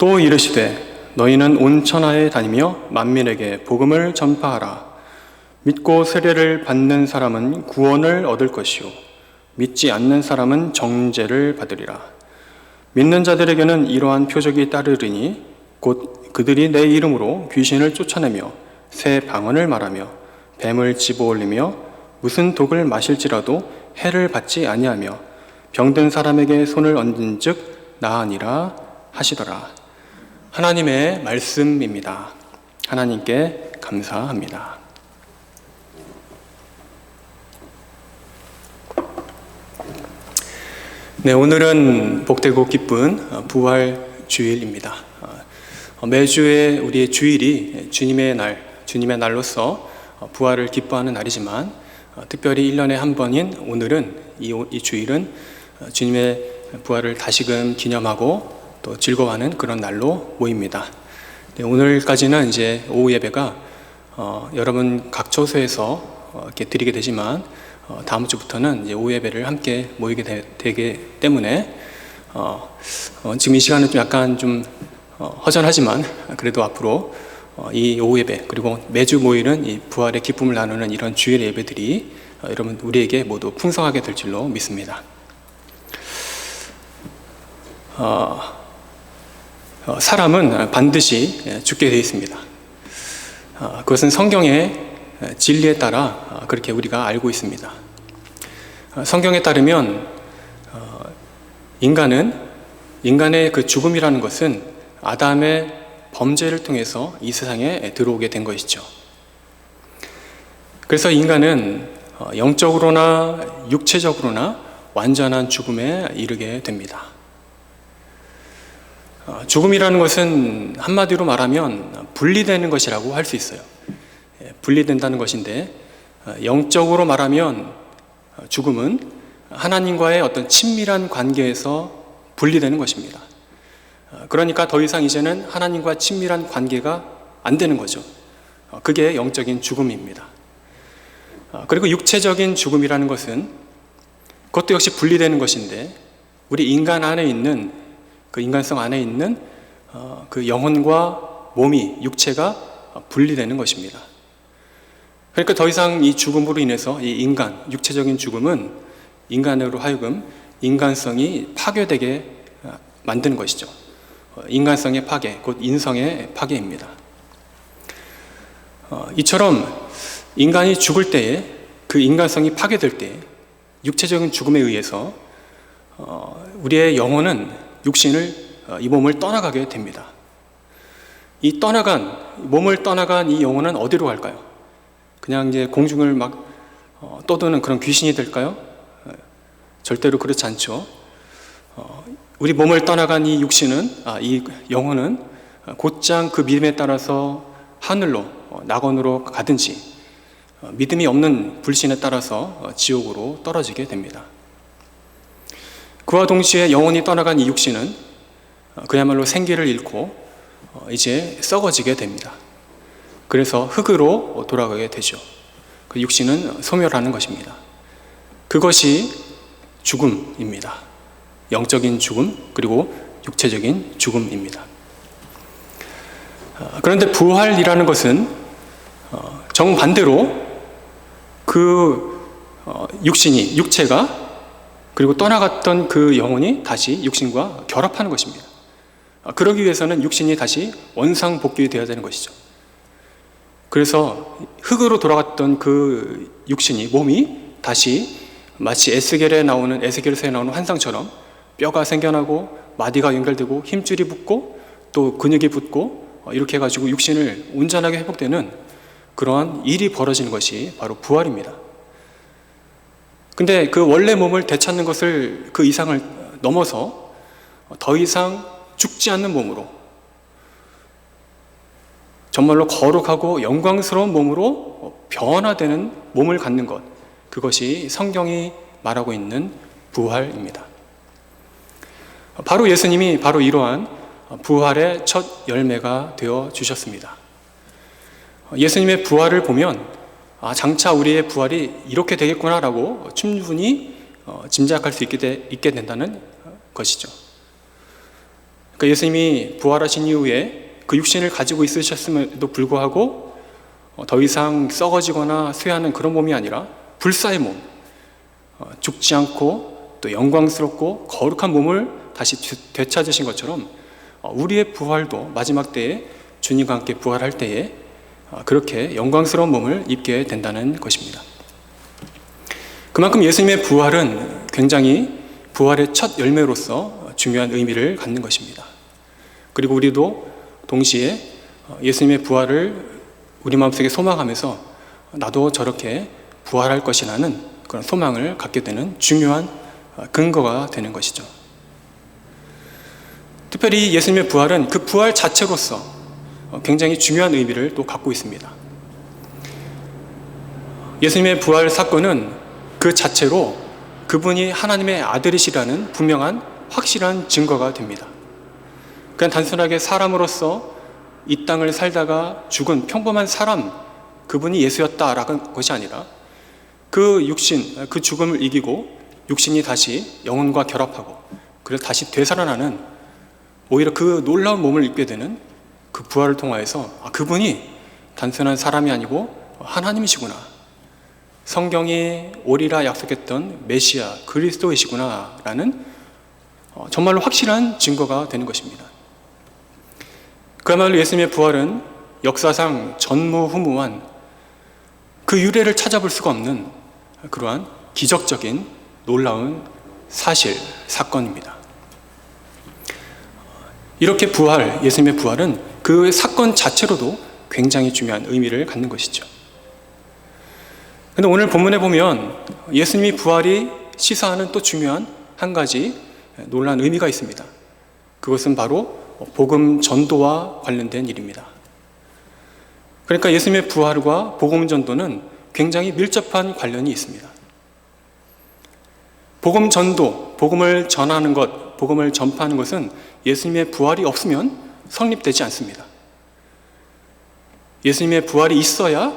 또 이르시되 너희는 온 천하에 다니며 만민에게 복음을 전파하라. 믿고 세례를 받는 사람은 구원을 얻을 것이요 믿지 않는 사람은 정죄를 받으리라. 믿는 자들에게는 이러한 표적이 따르리니 곧 그들이 내 이름으로 귀신을 쫓아내며 새 방언을 말하며 뱀을 집어올리며 무슨 독을 마실지라도 해를 받지 아니하며 병든 사람에게 손을 얹은즉 나으니라 하시더라. 하나님의 말씀입니다. 하나님께 감사합니다. 네, 오늘은 복되고 기쁜 부활 주일입니다. 매주의 우리의 주일이 주님의 날로서 부활을 기뻐하는 날이지만 특별히 1년에 한 번인 오늘은 이 주일은 주님의 부활을 다시금 기념하고 또 즐거워하는 그런 날로 모입니다. 네, 오늘까지는 이제 오후 예배가 여러분 각 처소에서 이렇게 드리게 되지만 다음 주부터는 이제 오후 예배를 함께 모이게 되기 때문에 지금 이 시간은 좀 약간 좀 허전하지만 그래도 앞으로 이 오후 예배 그리고 매주 모이는 이 부활의 기쁨을 나누는 이런 주일 예배들이 여러분 우리에게 모두 풍성하게 될 줄로 믿습니다. 사람은 반드시 죽게 되어 있습니다. 그것은 성경의 진리에 따라 그렇게 우리가 알고 있습니다. 성경에 따르면 인간의 그 죽음이라는 것은 아담의 범죄를 통해서 이 세상에 들어오게 된 것이죠. 그래서 인간은 영적으로나 육체적으로나 완전한 죽음에 이르게 됩니다. 죽음이라는 것은 한마디로 말하면 분리되는 것이라고 할 수 있어요. 분리된다는 것인데 영적으로 말하면 죽음은 하나님과의 어떤 친밀한 관계에서 분리되는 것입니다. 그러니까 더 이상 이제는 하나님과 친밀한 관계가 안 되는 거죠. 그게 영적인 죽음입니다. 그리고 육체적인 죽음이라는 것은 그것도 역시 분리되는 것인데 우리 인간 안에 있는 그 인간성 안에 있는 그 영혼과 몸이 육체가 분리되는 것입니다. 그러니까 더 이상 이 죽음으로 인해서 이 육체적인 죽음은 인간으로 하여금 인간성이 파괴되게 만드는 것이죠. 인간성의 파괴, 곧 인성의 파괴입니다. 이처럼 인간이 죽을 때에 그 인간성이 파괴될 때 육체적인 죽음에 의해서 우리의 영혼은 육신을 이 몸을 떠나가게 됩니다. 이 몸을 떠나간 이 영혼은 어디로 갈까요? 그냥 이제 공중을 막 떠도는 그런 귀신이 될까요? 절대로 그렇지 않죠. 우리 몸을 떠나간 이 영혼은 곧장 그 믿음에 따라서 하늘로 낙원으로 가든지 믿음이 없는 불신에 따라서 지옥으로 떨어지게 됩니다. 그와 동시에 영혼이 떠나간 이 육신은 그야말로 생기를 잃고 이제 썩어지게 됩니다. 그래서 흙으로 돌아가게 되죠. 그 육신은 소멸하는 것입니다. 그것이 죽음입니다. 영적인 죽음 그리고 육체적인 죽음입니다. 그런데 부활이라는 것은 정반대로 그 육체가 그리고 떠나갔던 그 영혼이 다시 육신과 결합하는 것입니다. 그러기 위해서는 육신이 다시 원상복귀되어야 되는 것이죠. 그래서 흙으로 돌아갔던 그 몸이 다시 마치 에스겔서에 나오는 환상처럼 뼈가 생겨나고 마디가 연결되고 힘줄이 붙고 또 근육이 붙고 이렇게 해가지고 육신을 온전하게 회복되는 그러한 일이 벌어지는 것이 바로 부활입니다. 근데 그 원래 몸을 되찾는 것을 그 이상을 넘어서 더 이상 죽지 않는 몸으로 정말로 거룩하고 영광스러운 몸으로 변화되는 몸을 갖는 것, 그것이 성경이 말하고 있는 부활입니다. 바로 예수님이 바로 이러한 부활의 첫 열매가 되어 주셨습니다. 예수님의 부활을 보면 장차 우리의 부활이 이렇게 되겠구나라고 충분히 짐작할 수 있게 된다는 것이죠. 그러니까 예수님이 부활하신 이후에 그 육신을 가지고 있으셨음에도 불구하고 더 이상 썩어지거나 쇠하는 그런 몸이 아니라 불사의 몸, 죽지 않고 또 영광스럽고 거룩한 몸을 다시 되찾으신 것처럼 우리의 부활도 마지막 때에 주님과 함께 부활할 때에 그렇게 영광스러운 몸을 입게 된다는 것입니다. 그만큼 예수님의 부활은 굉장히 부활의 첫 열매로서 중요한 의미를 갖는 것입니다. 그리고 우리도 동시에 예수님의 부활을 우리 마음속에 소망하면서 나도 저렇게 부활할 것이라는 그런 소망을 갖게 되는 중요한 근거가 되는 것이죠. 특별히 예수님의 부활은 그 부활 자체로서 굉장히 중요한 의미를 또 갖고 있습니다. 예수님의 부활 사건은 그 자체로 그분이 하나님의 아들이시라는 분명한 확실한 증거가 됩니다. 그냥 단순하게 사람으로서 이 땅을 살다가 죽은 평범한 사람, 그분이 예수였다라는 것이 아니라 그 육신, 그 죽음을 이기고 육신이 다시 영혼과 결합하고 그래서 다시 되살아나는 오히려 그 놀라운 몸을 입게 되는 그 부활을 통하여서 그분이 단순한 사람이 아니고 하나님이시구나, 성경이 오리라 약속했던 메시아 그리스도이시구나 라는 정말로 확실한 증거가 되는 것입니다. 그야말로 예수님의 부활은 역사상 전무후무한 그 유래를 찾아볼 수가 없는 그러한 기적적인 놀라운 사실, 사건입니다. 이렇게 예수님의 부활은 그 사건 자체로도 굉장히 중요한 의미를 갖는 것이죠. 그런데 오늘 본문에 보면 예수님이 부활이 시사하는 또 중요한 한 가지 놀라운 의미가 있습니다. 그것은 바로 복음 전도와 관련된 일입니다. 그러니까 예수님의 부활과 복음 전도는 굉장히 밀접한 관련이 있습니다. 복음 전도, 복음을 전하는 것, 복음을 전파하는 것은 예수님의 부활이 없으면 성립되지 않습니다. 예수님의 부활이 있어야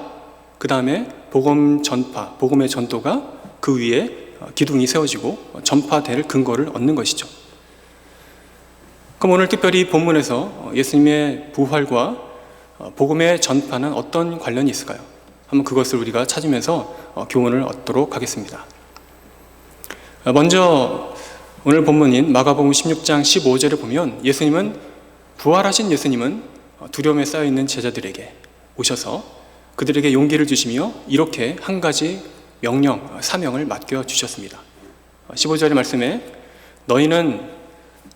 그 다음에 복음 전파, 복음의 전도가 그 위에 기둥이 세워지고 전파될 근거를 얻는 것이죠. 그럼 오늘 특별히 본문에서 예수님의 부활과 복음의 전파는 어떤 관련이 있을까요? 한번 그것을 우리가 찾으면서 교훈을 얻도록 하겠습니다. 먼저 오늘 본문인 마가복음 16장 15절에 보면 부활하신 예수님은 두려움에 쌓여있는 제자들에게 오셔서 그들에게 용기를 주시며 이렇게 한 가지 명령, 사명을 맡겨주셨습니다. 15절의 말씀에 너희는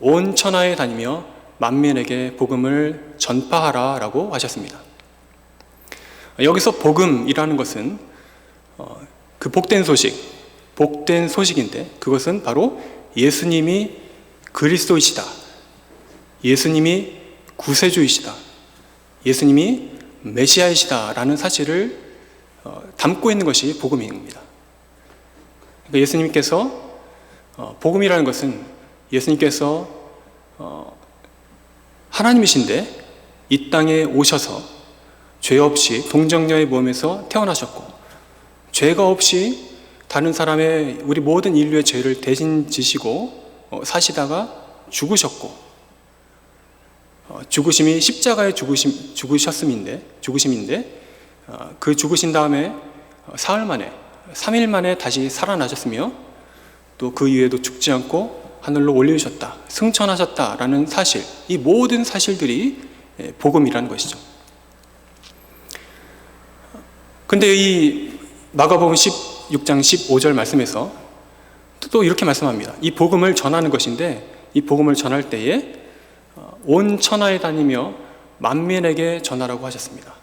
온 천하에 다니며 만민에게 복음을 전파하라 라고 하셨습니다. 여기서 복음이라는 것은 그 복된 소식인데 그것은 바로 예수님이 그리스도이시다, 예수님이 구세주이시다, 예수님이 메시아이시다 라는 사실을 담고 있는 것이 복음입니다. 그러니까 예수님께서 복음이라는 것은 예수님께서 하나님이신데 이 땅에 오셔서 죄 없이 동정녀의 몸에서 태어나셨고 죄가 없이 다른 사람의 우리 모든 인류의 죄를 대신 지시고 사시다가 죽으셨고 죽으심이 십자가의 죽으심인데 그 죽으신 다음에 사흘 만에 3일 만에 다시 살아나셨으며 또 그 이후에도 죽지 않고 하늘로 올리셨다, 승천하셨다라는 사실, 이 모든 사실들이 복음이라는 것이죠. 근데 이 마가복음 16장 15절 말씀에서 또 이렇게 말씀합니다. 이 복음을 전하는 것인데 이 복음을 전할 때에 온 천하에 다니며 만민에게 전하라고 하셨습니다.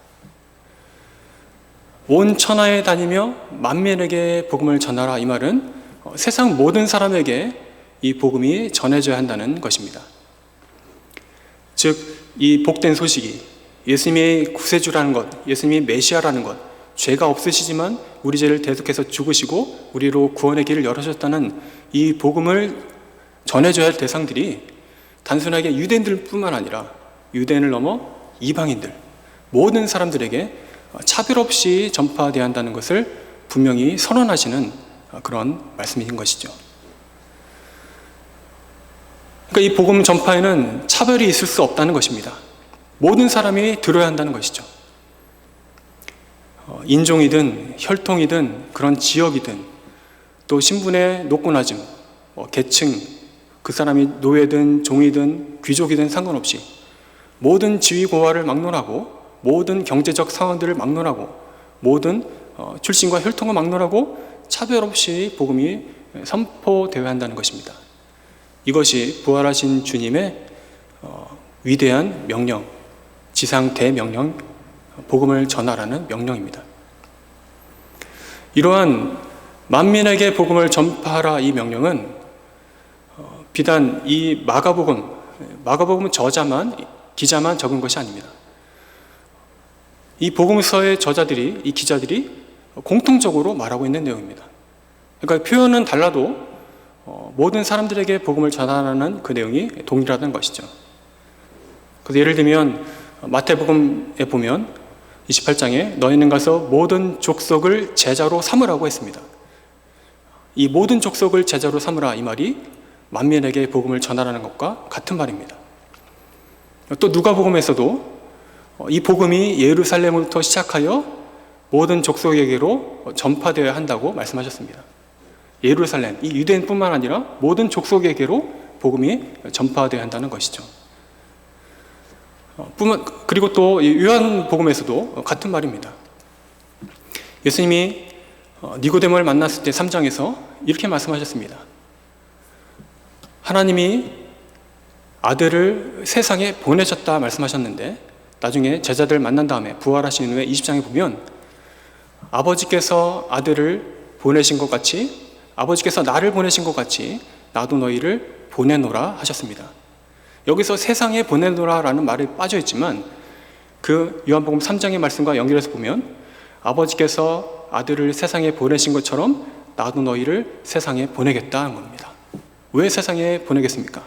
온 천하에 다니며 만민에게 복음을 전하라, 이 말은 세상 모든 사람에게 이 복음이 전해져야 한다는 것입니다. 즉, 이 복된 소식이 예수님이 구세주라는 것, 예수님이 메시아라는 것, 죄가 없으시지만 우리 죄를 대속해서 죽으시고 우리로 구원의 길을 열어주셨다는 이 복음을 전해줘야 할 대상들이 단순하게 유대인들뿐만 아니라 유대인을 넘어 이방인들, 모든 사람들에게 차별 없이 전파되어야 한다는 것을 분명히 선언하시는 그런 말씀인 것이죠. 그러니까 이 복음 전파에는 차별이 있을 수 없다는 것입니다. 모든 사람이 들어야 한다는 것이죠. 인종이든 혈통이든 그런 지역이든 또 신분의 높고낮음, 계층, 그 사람이 노예든 종이든 귀족이든 상관없이 모든 지위고하를 막론하고 모든 경제적 상황들을 막론하고 모든 출신과 혈통을 막론하고 차별 없이 복음이 선포되어야 한다는 것입니다. 이것이 부활하신 주님의 위대한 명령, 지상 대명령, 복음을 전하라는 명령입니다. 이러한 만민에게 복음을 전파하라 이 명령은 비단 이 마가복음은 기자만 적은 것이 아닙니다. 이 복음서의 저자들이, 이 기자들이 공통적으로 말하고 있는 내용입니다. 그러니까 표현은 달라도 모든 사람들에게 복음을 전하라는 그 내용이 동일하다는 것이죠. 그래서 예를 들면 마태복음에 보면 28장에 너희는 가서 모든 족속을 제자로 삼으라고 했습니다. 이 모든 족속을 제자로 삼으라 이 말이 만민에게 복음을 전하라는 것과 같은 말입니다. 또 누가복음에서도 이 복음이 예루살렘부터 시작하여 모든 족속에게로 전파되어야 한다고 말씀하셨습니다. 예루살렘, 이 유대인뿐만 아니라 모든 족속에게로 복음이 전파되어야 한다는 것이죠. 그리고 또 요한복음에서도 같은 말입니다. 예수님이 니고데모를 만났을 때 3장에서 이렇게 말씀하셨습니다. 하나님이 아들을 세상에 보내셨다 말씀하셨는데 나중에 제자들 만난 다음에 부활하신 후에 20장에 보면 아버지께서 아들을 보내신 것 같이 아버지께서 나를 보내신 것 같이 나도 너희를 보내노라 하셨습니다. 여기서 세상에 보내노라 라는 말이 빠져 있지만 그 요한복음 3장의 말씀과 연결해서 보면 아버지께서 아들을 세상에 보내신 것처럼 나도 너희를 세상에 보내겠다는 겁니다. 왜 세상에 보내겠습니까?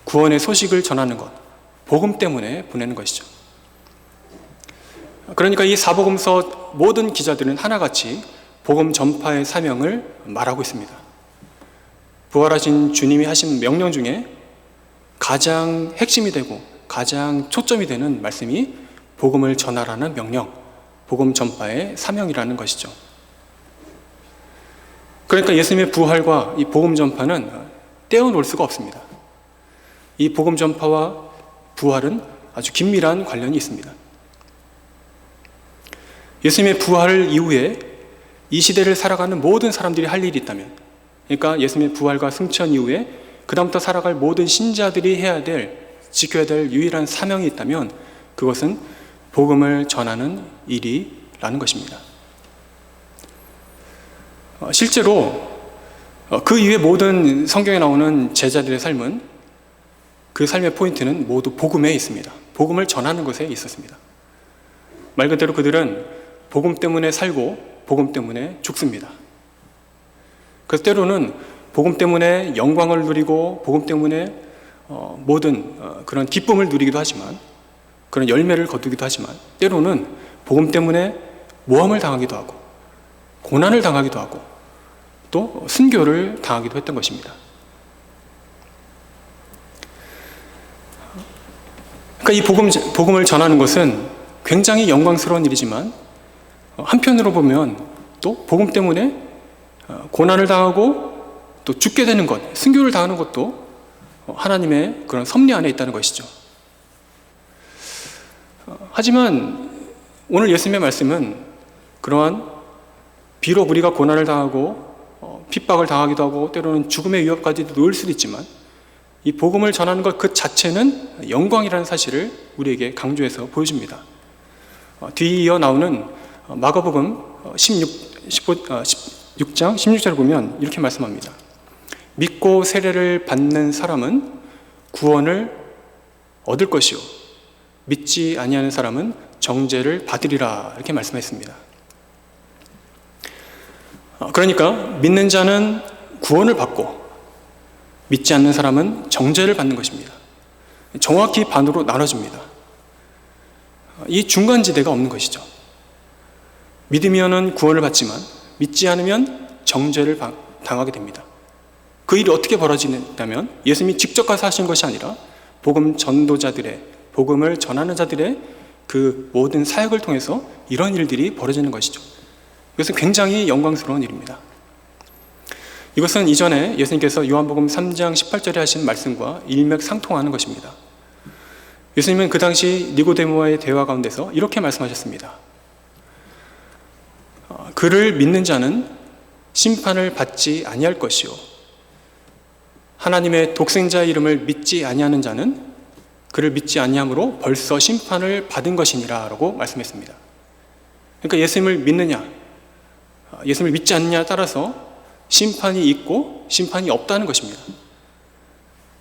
구원의 소식을 전하는 것, 복음 때문에 보내는 것이죠. 그러니까 이 사복음서 모든 기자들은 하나같이 복음 전파의 사명을 말하고 있습니다. 부활하신 주님이 하신 명령 중에 가장 핵심이 되고 가장 초점이 되는 말씀이 복음을 전하라는 명령, 복음 전파의 사명이라는 것이죠. 그러니까 예수님의 부활과 이 복음 전파는 떼어놓을 수가 없습니다. 이 복음 전파와 부활은 아주 긴밀한 관련이 있습니다. 예수님의 부활 이후에 이 시대를 살아가는 모든 사람들이 할 일이 있다면, 그러니까 예수님의 부활과 승천 이후에 그 다음부터 살아갈 모든 신자들이 해야 될, 지켜야 될 유일한 사명이 있다면 그것은 복음을 전하는 일이라는 것입니다. 실제로 그 이후에 모든 성경에 나오는 제자들의 삶은 그 삶의 포인트는 모두 복음에 있습니다. 복음을 전하는 것에 있었습니다. 말 그대로 그들은 복음 때문에 살고 복음 때문에 죽습니다. 그래서 때로는 복음 때문에 영광을 누리고 복음 때문에 모든 그런 기쁨을 누리기도 하지만, 그런 열매를 거두기도 하지만, 때로는 복음 때문에 모함을 당하기도 하고 고난을 당하기도 하고 또 순교를 당하기도 했던 것입니다. 그러니까 이 복음을 전하는 것은 굉장히 영광스러운 일이지만 한편으로 보면 또 복음 때문에 고난을 당하고 또 죽게 되는 것, 순교를 당하는 것도 하나님의 그런 섭리 안에 있다는 것이죠. 하지만 오늘 예수님의 말씀은 그러한 비록 우리가 고난을 당하고 핍박을 당하기도 하고 때로는 죽음의 위협까지도 놓을 수도 있지만 이 복음을 전하는 것 그 자체는 영광이라는 사실을 우리에게 강조해서 보여줍니다. 뒤이어 나오는 마가복음 16장 16절을 보면 이렇게 말씀합니다. 믿고 세례를 받는 사람은 구원을 얻을 것이요 믿지 아니하는 사람은 정죄를 받으리라 이렇게 말씀했습니다. 그러니까 믿는 자는 구원을 받고 믿지 않는 사람은 정죄를 받는 것입니다. 정확히 반으로 나눠집니다. 이 중간지대가 없는 것이죠. 믿으면 구원을 받지만 믿지 않으면 정죄를 당하게 됩니다. 그 일이 어떻게 벌어지냐면 예수님이 직접 가서 하신 것이 아니라 복음 전도자들의, 복음을 전하는 자들의 그 모든 사역을 통해서 이런 일들이 벌어지는 것이죠. 이것은 굉장히 영광스러운 일입니다. 이것은 이전에 예수님께서 요한복음 3장 18절에 하신 말씀과 일맥상통하는 것입니다. 예수님은 그 당시 니고데모와의 대화 가운데서 이렇게 말씀하셨습니다. 그를 믿는 자는 심판을 받지 아니할 것이요 하나님의 독생자의 이름을 믿지 아니하는 자는 그를 믿지 아니함으로 벌써 심판을 받은 것이니라 라고 말씀했습니다. 그러니까 예수님을 믿느냐, 예수님을 믿지 않느냐에 따라서 심판이 있고 심판이 없다는 것입니다.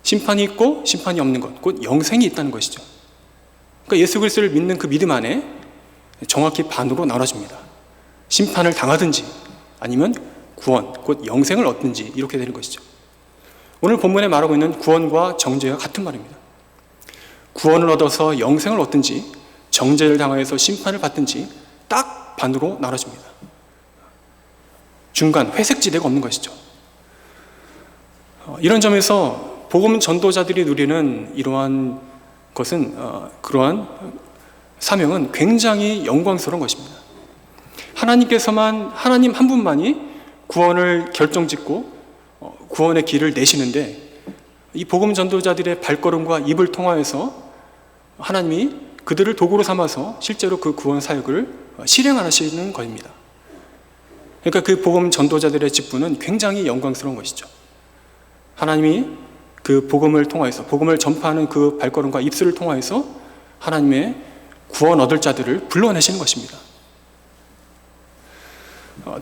심판이 있고 심판이 없는 것, 곧 영생이 있다는 것이죠. 그러니까 예수 그리스도를 믿는 그 믿음 안에 정확히 반으로 나눠집니다. 심판을 당하든지 아니면 구원, 곧 영생을 얻든지 이렇게 되는 것이죠. 오늘 본문에 말하고 있는 구원과 정죄가 같은 말입니다. 구원을 얻어서 영생을 얻든지 정죄를 당하여서 심판을 받든지 딱 반으로 나눠집니다. 중간 회색지대가 없는 것이죠. 이런 점에서 복음 전도자들이 누리는 이러한 것은 그러한 사명은 굉장히 영광스러운 것입니다. 하나님께서만, 하나님 한 분만이 구원을 결정짓고 구원의 길을 내시는데 이 복음 전도자들의 발걸음과 입을 통하여서 하나님이 그들을 도구로 삼아서 실제로 그 구원 사역을 실행하시는 것입니다. 그러니까 그 복음 전도자들의 직분은 굉장히 영광스러운 것이죠. 하나님이 그 복음을 통하여서, 복음을 전파하는 그 발걸음과 입술을 통하여서 하나님의 구원 얻을 자들을 불러내시는 것입니다.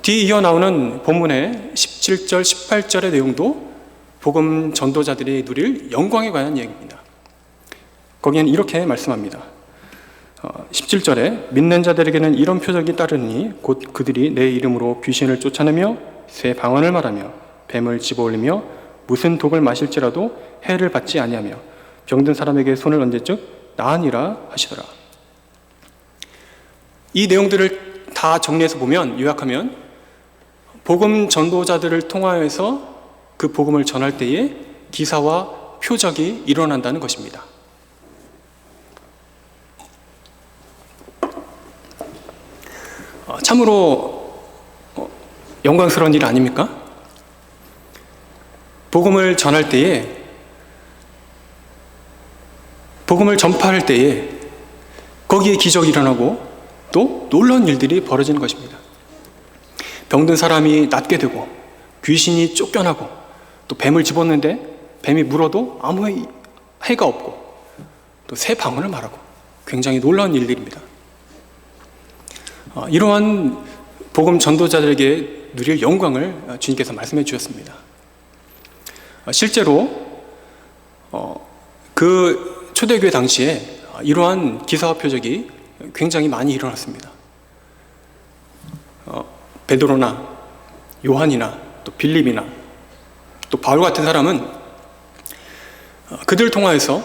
뒤에 이어 나오는 본문의 17절, 18절의 내용도 복음 전도자들이 누릴 영광에 관한 얘기입니다. 거기에는 이렇게 말씀합니다. 17절에 믿는 자들에게는 이런 표적이 따르니 곧 그들이 내 이름으로 귀신을 쫓아내며 새 방언을 말하며 뱀을 집어올리며 무슨 독을 마실지라도 해를 받지 아니하며 병든 사람에게 손을 얹을즉 나으니라 하시더라. 이 내용들을 다 정리해서 보면, 요약하면 복음 전도자들을 통하여서 그 복음을 전할 때에 기사와 표적이 일어난다는 것입니다. 참으로 영광스러운 일 아닙니까? 복음을 전할 때에, 복음을 전파할 때에 거기에 기적이 일어나고 또 놀라운 일들이 벌어지는 것입니다. 병든 사람이 낫게 되고 귀신이 쫓겨나고 또 뱀을 집었는데 뱀이 물어도 아무 해가 없고 또 새 방언을 말하고 굉장히 놀라운 일들입니다. 이러한 복음 전도자들에게 누릴 영광을 주님께서 말씀해 주셨습니다. 실제로 그 초대교회 당시에 이러한 기사와 표적이 굉장히 많이 일어났습니다. 베드로나 요한이나 또 빌립이나 또 바울 같은 사람은 그들을 통하여서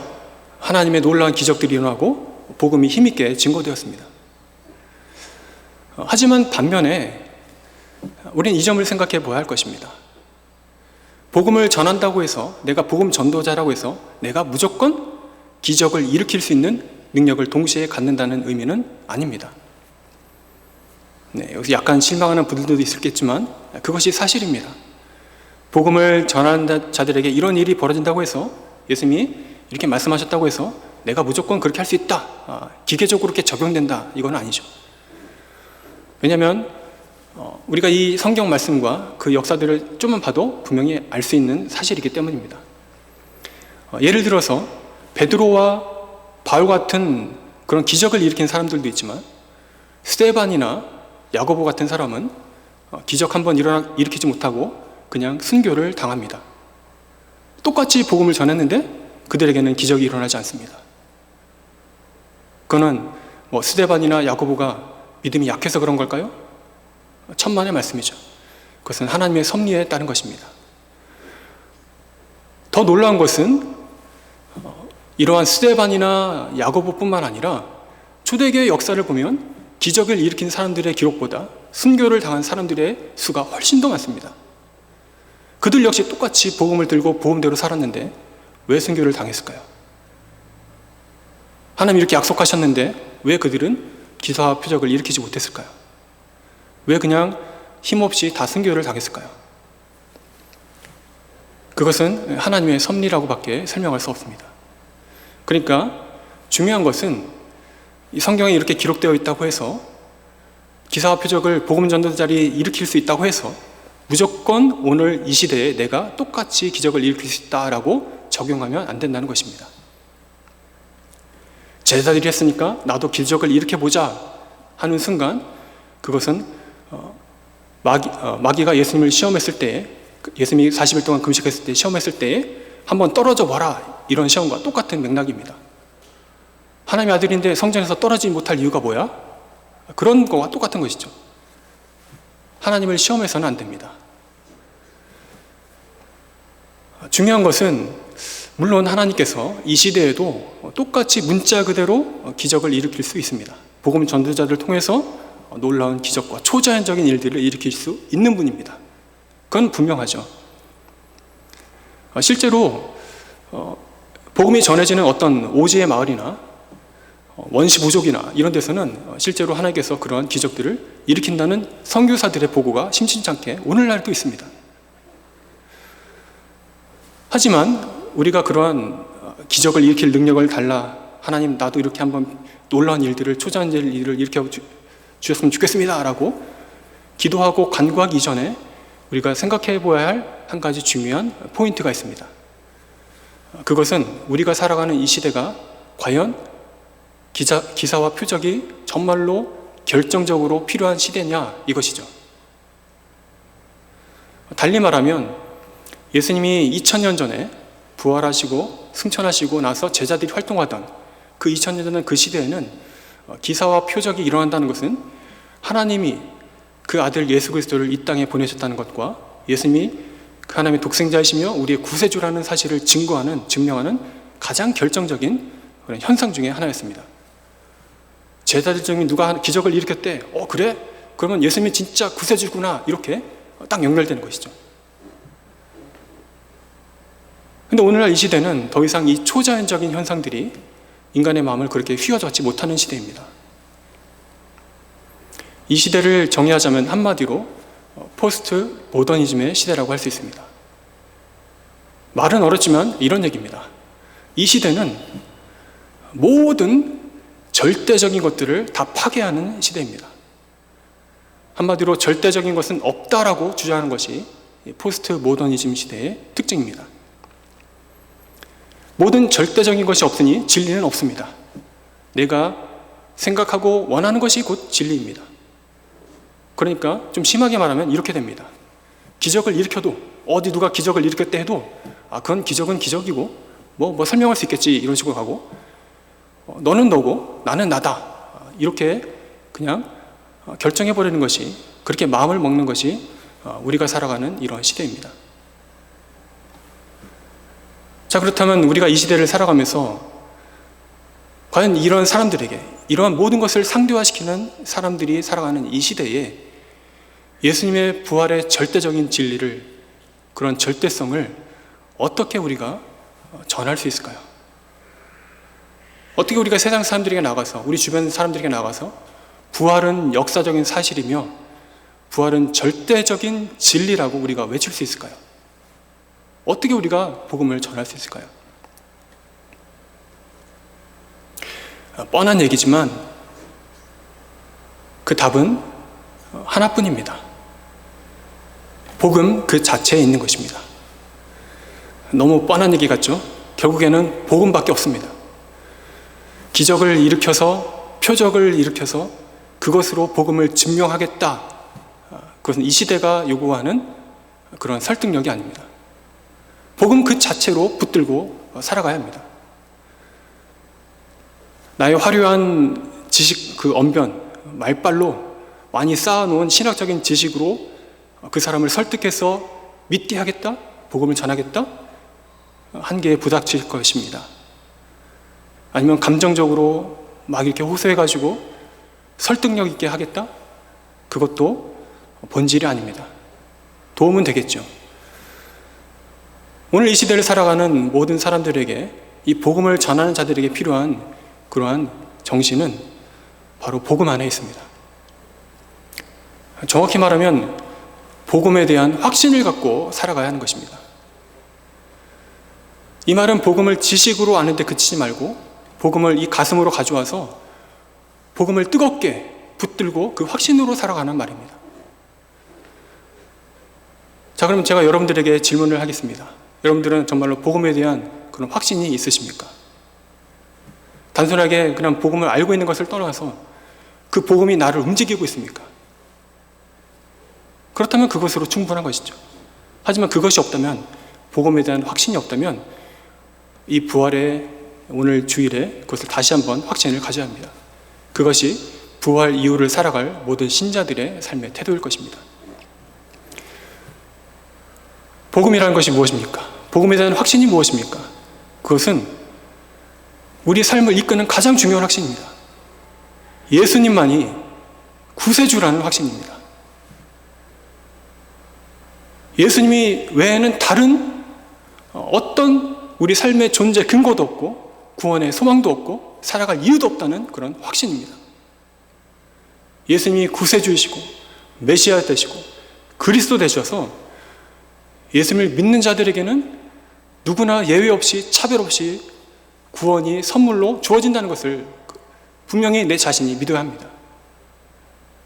하나님의 놀라운 기적들이 일어나고 복음이 힘있게 증거되었습니다. 하지만 반면에 우리는 이 점을 생각해 보아야 할 것입니다. 복음을 전한다고 해서, 내가 복음 전도자라고 해서 내가 무조건 기적을 일으킬 수 있는 능력을 동시에 갖는다는 의미는 아닙니다. 여기서 약간 실망하는 분들도 있겠지만 그것이 사실입니다. 복음을 전하는 자들에게 이런 일이 벌어진다고 해서, 예수님이 이렇게 말씀하셨다고 해서 내가 무조건 그렇게 할 수 있다, 기계적으로 이렇게 적용된다, 이건 아니죠. 왜냐하면 우리가 이 성경 말씀과 그 역사들을 좀만 봐도 분명히 알 수 있는 사실이기 때문입니다. 예를 들어서 베드로와 바울 같은 그런 기적을 일으킨 사람들도 있지만 스데반이나 야고보 같은 사람은 기적 한번 일으키지 못하고 그냥 순교를 당합니다. 똑같이 복음을 전했는데 그들에게는 기적이 일어나지 않습니다. 그거는 스데반이나 야고보가 믿음이 약해서 그런 걸까요? 천만의 말씀이죠. 그것은 하나님의 섭리에 따른 것입니다. 더 놀라운 것은 이러한 스데반이나 야고보뿐만 아니라 초대교회 역사를 보면 기적을 일으킨 사람들의 기록보다 순교를 당한 사람들의 수가 훨씬 더 많습니다. 그들 역시 똑같이 복음을 들고 복음대로 살았는데 왜 순교를 당했을까요? 하나님 이렇게 약속하셨는데 왜 그들은 기사와 표적을 일으키지 못했을까요? 왜 그냥 힘없이 다 순교를 당했을까요? 그것은 하나님의 섭리라고밖에 설명할 수 없습니다. 그러니까 중요한 것은 이 성경에 이렇게 기록되어 있다고 해서 기사와 표적을 복음 전도자들이 일으킬 수 있다고 해서 무조건 오늘 이 시대에 내가 똑같이 기적을 일으킬 수 있다라고 적용하면 안 된다는 것입니다. 제자들이 했으니까 나도 기적을 일으켜보자 하는 순간 그것은 마귀가 예수님을 시험했을 때에, 예수님이 40일 동안 금식했을 때 시험했을 때에 한번 떨어져 봐라, 이런 시험과 똑같은 맥락입니다. 하나님의 아들인데 성전에서 떨어지지 못할 이유가 뭐야? 그런 거와 똑같은 것이죠. 하나님을 시험해서는 안 됩니다. 중요한 것은 물론 하나님께서 이 시대에도 똑같이 문자 그대로 기적을 일으킬 수 있습니다. 복음 전도자들을 통해서 놀라운 기적과 초자연적인 일들을 일으킬 수 있는 분입니다. 그건 분명하죠. 실제로 복음이 전해지는 어떤 오지의 마을이나 원시 부족이나 이런 데서는 실제로 하나님께서 그러한 기적들을 일으킨다는 선교사들의 보고가 심심찮게 오늘날도 있습니다. 하지만 우리가 그러한 기적을 일으킬 능력을 달라, 하나님 나도 이렇게 한번 놀라운 일들을, 초자연적인 일을 일으켜 주셨으면 좋겠습니다 라고 기도하고 간구하기 이전에 우리가 생각해 보아야 할 한 가지 중요한 포인트가 있습니다. 그것은 우리가 살아가는 이 시대가 과연 기사와 표적이 정말로 결정적으로 필요한 시대냐, 이것이죠. 달리 말하면 예수님이 2000년 전에 부활하시고 승천하시고 나서 제자들이 활동하던 그 2000년 전 그 시대에는 기사와 표적이 일어난다는 것은 하나님이 그 아들 예수 그리스도를 이 땅에 보내셨다는 것과 예수님이 그 하나님의 독생자이시며 우리의 구세주라는 사실을 증명하는 가장 결정적인 그런 현상 중에 하나였습니다. 제자들 중에 누가 기적을 일으켰대, 그래? 그러면 예수님이 진짜 구세주구나, 이렇게 딱 연결되는 것이죠. 근데 오늘날 이 시대는 더 이상 이 초자연적인 현상들이 인간의 마음을 그렇게 휘어잡지 못하는 시대입니다. 이 시대를 정의하자면 한마디로 포스트 모더니즘의 시대라고 할 수 있습니다. 말은 어렵지만 이런 얘기입니다. 이 시대는 모든 절대적인 것들을 다 파괴하는 시대입니다. 한마디로 절대적인 것은 없다라고 주장하는 것이 포스트 모더니즘 시대의 특징입니다. 모든 절대적인 것이 없으니 진리는 없습니다. 내가 생각하고 원하는 것이 곧 진리입니다. 그러니까 좀 심하게 말하면 이렇게 됩니다. 기적을 일으켜도, 어디 누가 기적을 일으켰대 해도 그건 기적은 기적이고 뭐 설명할 수 있겠지, 이런 식으로 가고, 너는 너고 나는 나다, 이렇게 그냥 결정해버리는 것이, 그렇게 마음을 먹는 것이 우리가 살아가는 이런 시대입니다. 자, 그렇다면 우리가 이 시대를 살아가면서 과연 이런 사람들에게, 이러한 모든 것을 상대화시키는 사람들이 살아가는 이 시대에 예수님의 부활의 절대적인 진리를, 그런 절대성을 어떻게 우리가 전할 수 있을까요? 어떻게 우리가 세상 사람들에게 나가서, 우리 주변 사람들에게 나가서 부활은 역사적인 사실이며 부활은 절대적인 진리라고 우리가 외칠 수 있을까요? 어떻게 우리가 복음을 전할 수 있을까요? 뻔한 얘기지만 그 답은 하나뿐입니다. 복음 그 자체에 있는 것입니다. 너무 뻔한 얘기 같죠? 결국에는 복음밖에 없습니다. 기적을 일으켜서, 표적을 일으켜서 그것으로 복음을 증명하겠다, 그것은 이 시대가 요구하는 그런 설득력이 아닙니다. 복음 그 자체로 붙들고 살아가야 합니다. 나의 화려한 지식, 그 언변, 말빨로 많이 쌓아놓은 신학적인 지식으로 그 사람을 설득해서 믿게 하겠다, 복음을 전하겠다, 한계에 부닥칠 것입니다. 아니면 감정적으로 막 이렇게 호소해가지고 설득력 있게 하겠다, 그것도 본질이 아닙니다. 도움은 되겠죠. 오늘 이 시대를 살아가는 모든 사람들에게, 이 복음을 전하는 자들에게 필요한 그러한 정신은 바로 복음 안에 있습니다. 정확히 말하면 복음에 대한 확신을 갖고 살아가야 하는 것입니다. 이 말은 복음을 지식으로 아는 데 그치지 말고 복음을 이 가슴으로 가져와서 복음을 뜨겁게 붙들고 그 확신으로 살아가는 말입니다. 자, 그럼 제가 여러분들에게 질문을 하겠습니다. 여러분들은 정말로 복음에 대한 그런 확신이 있으십니까? 단순하게 그냥 복음을 알고 있는 것을 떠나서 그 복음이 나를 움직이고 있습니까? 그렇다면 그것으로 충분한 것이죠. 하지만 그것이 없다면, 복음에 대한 확신이 없다면 이 부활의 오늘 주일에 그것을 다시 한번 확신을 가져야 합니다. 그것이 부활 이후를 살아갈 모든 신자들의 삶의 태도일 것입니다. 복음이라는 것이 무엇입니까? 복음에 대한 확신이 무엇입니까? 그것은 우리 삶을 이끄는 가장 중요한 확신입니다. 예수님만이 구세주라는 확신입니다. 예수님이 외에는 다른 어떤 우리 삶의 존재 근거도 없고 구원의 소망도 없고 살아갈 이유도 없다는 그런 확신입니다. 예수님이 구세주이시고 메시아 되시고 그리스도 되셔서 예수님을 믿는 자들에게는 누구나 예외 없이 차별 없이 구원이 선물로 주어진다는 것을 분명히 내 자신이 믿어야 합니다.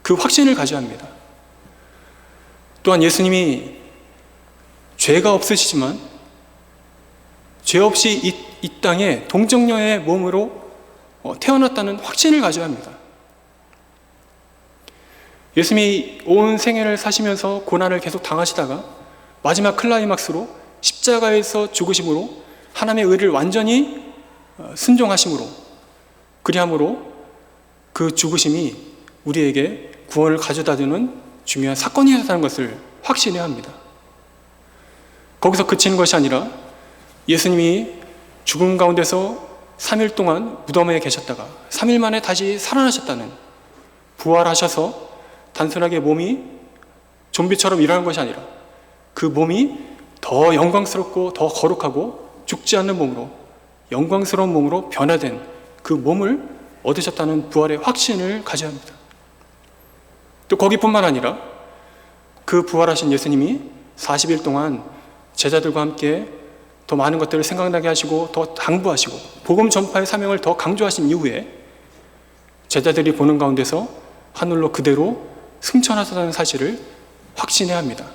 그 확신을 가져야 합니다. 또한 예수님이 죄가 없으시지만 죄 없이 이 땅에 동정녀의 몸으로 태어났다는 확신을 가져야 합니다. 예수님이 온 생애를 사시면서 고난을 계속 당하시다가 마지막 클라이막스로 십자가에서 죽으심으로 하나님의 의를 완전히 순종하심으로, 그리함으로 그 죽으심이 우리에게 구원을 가져다주는 중요한 사건이었다는 것을 확신해야 합니다. 거기서 그치는 것이 아니라 예수님이 죽음 가운데서 3일 동안 무덤에 계셨다가 3일 만에 다시 살아나셨다는, 부활하셔서 단순하게 몸이 좀비처럼 일어나는 것이 아니라 그 몸이 더 영광스럽고 더 거룩하고 죽지 않는 몸으로, 영광스러운 몸으로 변화된 그 몸을 얻으셨다는 부활의 확신을 가져야 합니다. 또 거기뿐만 아니라 그 부활하신 예수님이 40일 동안 제자들과 함께 더 많은 것들을 생각나게 하시고 더 당부하시고 복음 전파의 사명을 더 강조하신 이후에 제자들이 보는 가운데서 하늘로 그대로 승천하셨다는 사실을 확신해야 합니다.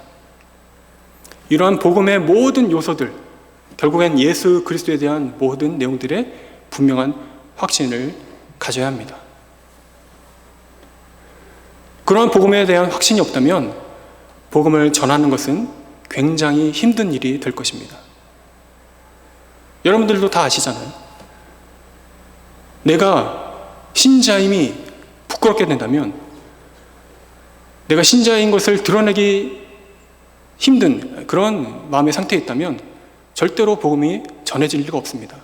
이러한 복음의 모든 요소들, 결국엔 예수 그리스도에 대한 모든 내용들의 분명한 확신을 가져야 합니다. 그런 복음에 대한 확신이 없다면 복음을 전하는 것은 굉장히 힘든 일이 될 것입니다. 여러분들도 다 아시잖아요. 내가 신자임이 부끄럽게 된다면, 내가 신자인 것을 드러내기 힘든 그런 마음의 상태에 있다면 절대로 복음이 전해질 리가 없습니다.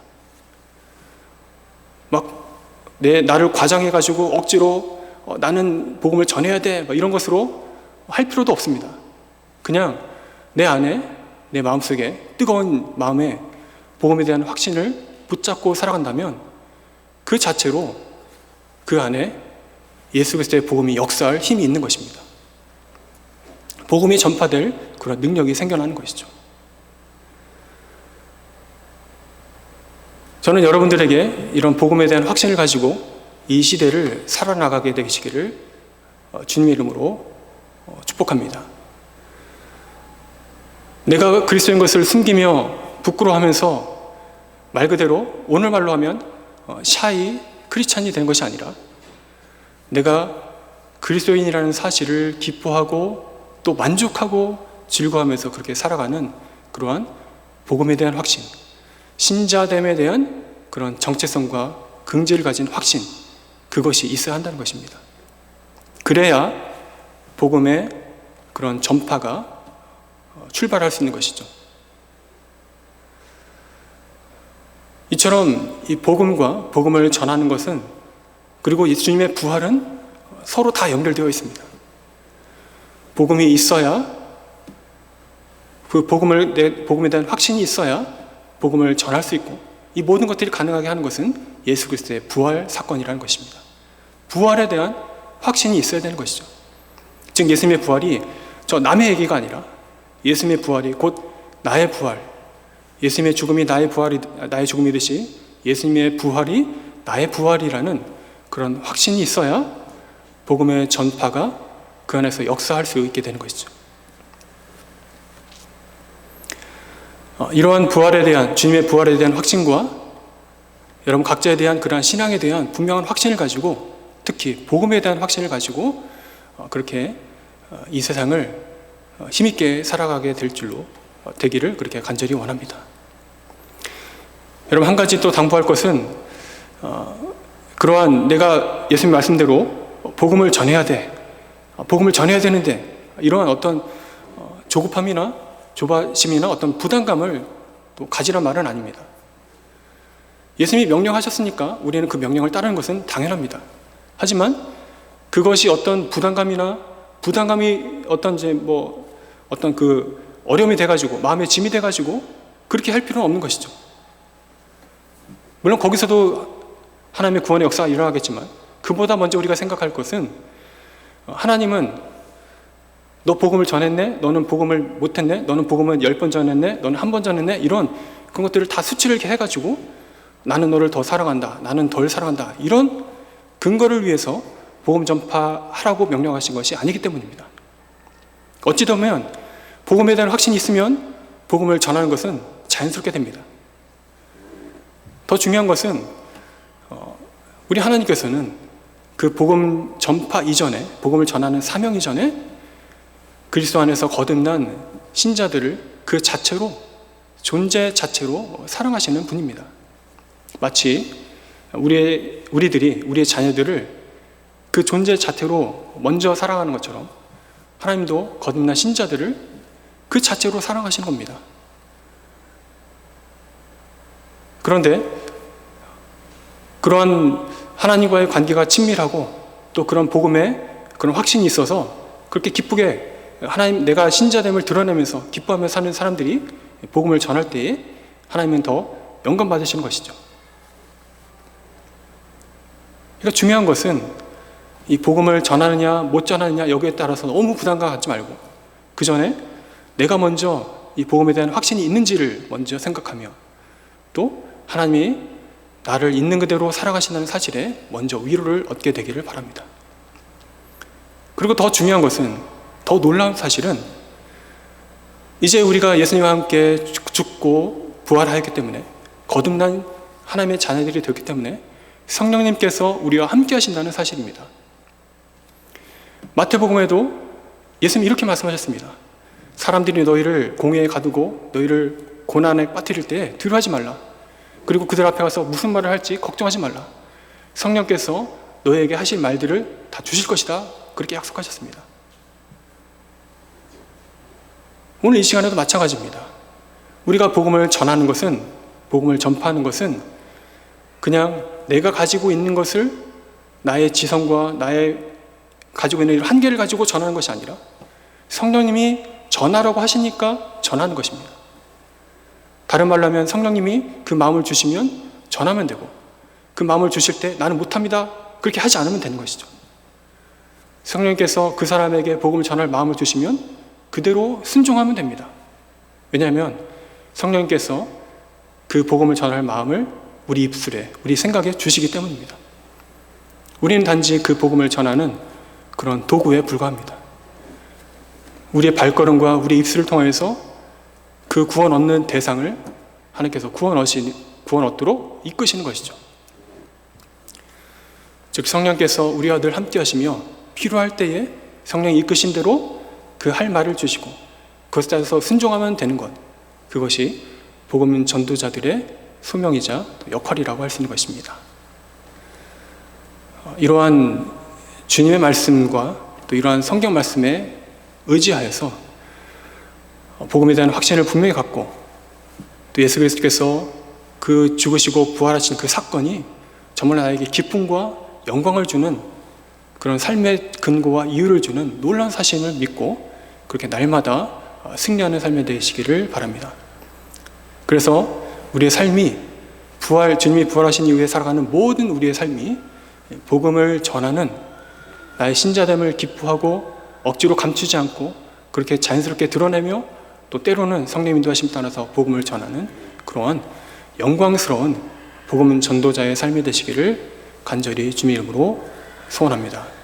나를 과장해가지고 억지로 나는 복음을 전해야 돼, 이런 것으로 할 필요도 없습니다. 그냥 내 안에, 내 마음속에 뜨거운 마음에 복음에 대한 확신을 붙잡고 살아간다면 그 자체로 그 안에 예수 그리스도의 복음이 역사할 힘이 있는 것입니다. 복음이 전파될 그런 능력이 생겨나는 것이죠. 저는 여러분들에게 이런 복음에 대한 확신을 가지고 이 시대를 살아나가게 되시기를 주님의 이름으로 축복합니다. 내가 그리스도인 것을 숨기며 부끄러워하면서 말 그대로 오늘 말로 하면 샤이 크리스찬이 되는 것이 아니라 내가 그리스도인이라는 사실을 기뻐하고 또 만족하고 즐거워하면서 그렇게 살아가는 그러한 복음에 대한 확신, 신자됨에 대한 그런 정체성과 긍지를 가진 확신, 그것이 있어야 한다는 것입니다. 그래야 복음의 그런 전파가 출발할 수 있는 것이죠. 이처럼 이 복음과 복음을 전하는 것은, 그리고 예수님의 부활은 서로 다 연결되어 있습니다. 복음이 있어야 그 복음에 대한 확신이 있어야 복음을 전할 수 있고, 이 모든 것들이 가능하게 하는 것은 예수 그리스도의 부활 사건이라는 것입니다. 부활에 대한 확신이 있어야 되는 것이죠. 즉 예수님의 부활이 저 남의 얘기가 아니라 예수님의 부활이 곧 나의 부활, 예수님의 죽음이 나의 죽음이듯이 예수님의 부활이 나의 부활이라는 그런 확신이 있어야 복음의 전파가 그 안에서 역사할 수 있게 되는 것이죠. 이러한 부활에 대한, 주님의 부활에 대한 확신과 여러분 각자에 대한 그러한 신앙에 대한 분명한 확신을 가지고, 특히 복음에 대한 확신을 가지고 그렇게 이 세상을 힘있게 살아가게 되기를 그렇게 간절히 원합니다. 여러분 한 가지 또 당부할 것은, 그러한 내가 예수님 말씀대로 복음을 전해야 돼, 복음을 전해야 되는데 이러한 어떤 조급함이나 조바심이나 어떤 부담감을 또 가지란 말은 아닙니다. 예수님이 명령하셨으니까 우리는 그 명령을 따르는 것은 당연합니다. 하지만 그것이 어떤 부담감이 어떤 그 어려움이 돼가지고 마음의 짐이 돼가지고 그렇게 할 필요는 없는 것이죠. 물론 거기서도 하나님의 구원의 역사가 일어나겠지만, 그보다 먼저 우리가 생각할 것은, 하나님은 너 복음을 전했네? 너는 복음을 못했네? 너는 복음을 10번 전했네? 너는 1번 전했네? 이런 그런 것들을 다 수치를 이렇게 해가지고 나는 너를 더 사랑한다, 나는 덜 사랑한다, 이런 근거를 위해서 복음 전파하라고 명령하신 것이 아니기 때문입니다. 어찌 보면 복음에 대한 확신이 있으면 복음을 전하는 것은 자연스럽게 됩니다. 더 중요한 것은 우리 하나님께서는 그 복음 전파 이전에, 복음을 전하는 사명 이전에 그리스도 안에서 거듭난 신자들을 그 자체로, 존재 자체로 사랑하시는 분입니다. 마치 우리의 자녀들을 그 존재 자체로 먼저 사랑하는 것처럼 하나님도 거듭난 신자들을 그 자체로 사랑하시는 겁니다. 그런데 그러한 하나님과의 관계가 친밀하고 또 그런 복음에 그런 확신이 있어서 그렇게 기쁘게 하나님, 내가 신자됨을 드러내면서 기뻐하며 사는 사람들이 복음을 전할 때에 하나님은 더 영감 받으시는 것이죠. 그러니까 중요한 것은 이 복음을 전하느냐 못 전하느냐 여기에 따라서 너무 부담감 갖지 말고, 그 전에 내가 먼저 이 복음에 대한 확신이 있는지를 먼저 생각하며, 또 하나님이 나를 있는 그대로 살아가신다는 사실에 먼저 위로를 얻게 되기를 바랍니다. 그리고 더 중요한 것은, 더 놀라운 사실은, 이제 우리가 예수님과 함께 죽고 부활하였기 때문에, 거듭난 하나님의 자녀들이 되었기 때문에 성령님께서 우리와 함께 하신다는 사실입니다. 마태복음에도 예수님이 이렇게 말씀하셨습니다. 사람들이 너희를 공회에 가두고 너희를 고난에 빠뜨릴 때 두려워하지 말라. 그리고 그들 앞에 가서 무슨 말을 할지 걱정하지 말라. 성령께서 너희에게 하실 말들을 다 주실 것이다. 그렇게 약속하셨습니다. 오늘 이 시간에도 마찬가지입니다. 우리가 복음을 전하는 것은, 복음을 전파하는 것은 그냥 내가 가지고 있는 것을, 나의 지성과 나의 가지고 있는 한계를 가지고 전하는 것이 아니라 성령님이 전하라고 하시니까 전하는 것입니다. 다른 말로 하면 성령님이 그 마음을 주시면 전하면 되고, 그 마음을 주실 때 나는 못합니다, 그렇게 하지 않으면 되는 것이죠. 성령님께서 그 사람에게 복음을 전할 마음을 주시면 그대로 순종하면 됩니다. 왜냐하면 성령님께서 그 복음을 전할 마음을 우리 입술에, 우리 생각에 주시기 때문입니다. 우리는 단지 그 복음을 전하는 그런 도구에 불과합니다. 우리의 발걸음과 우리 입술을 통해서 그 구원 얻는 대상을 하나님께서 구원 얻도록 이끄시는 것이죠. 즉 성령께서 우리와 늘 함께 하시며 필요할 때에 성령이 이끄신 대로 그 할 말을 주시고 그것에 따라서 순종하면 되는 것, 그것이 복음 전도자들의 소명이자 역할이라고 할 수 있는 것입니다. 이러한 주님의 말씀과 또 이러한 성경 말씀에 의지하여서 복음에 대한 확신을 분명히 갖고, 또 예수 그리스도께서 그 죽으시고 부활하신 그 사건이 정말 나에게 기쁨과 영광을 주는 그런 삶의 근거와 이유를 주는 놀라운 사실을 믿고 그렇게 날마다 승리하는 삶이 되시기를 바랍니다. 그래서 우리의 삶이 주님이 부활하신 이후에 살아가는 모든 우리의 삶이 복음을 전하는 나의 신자됨을 기뻐하고 억지로 감추지 않고 그렇게 자연스럽게 드러내며 또 때로는 성령 인도하심 따라서 복음을 전하는 그러한 영광스러운 복음 전도자의 삶이 되시기를 간절히 주님의 이름으로 소원합니다.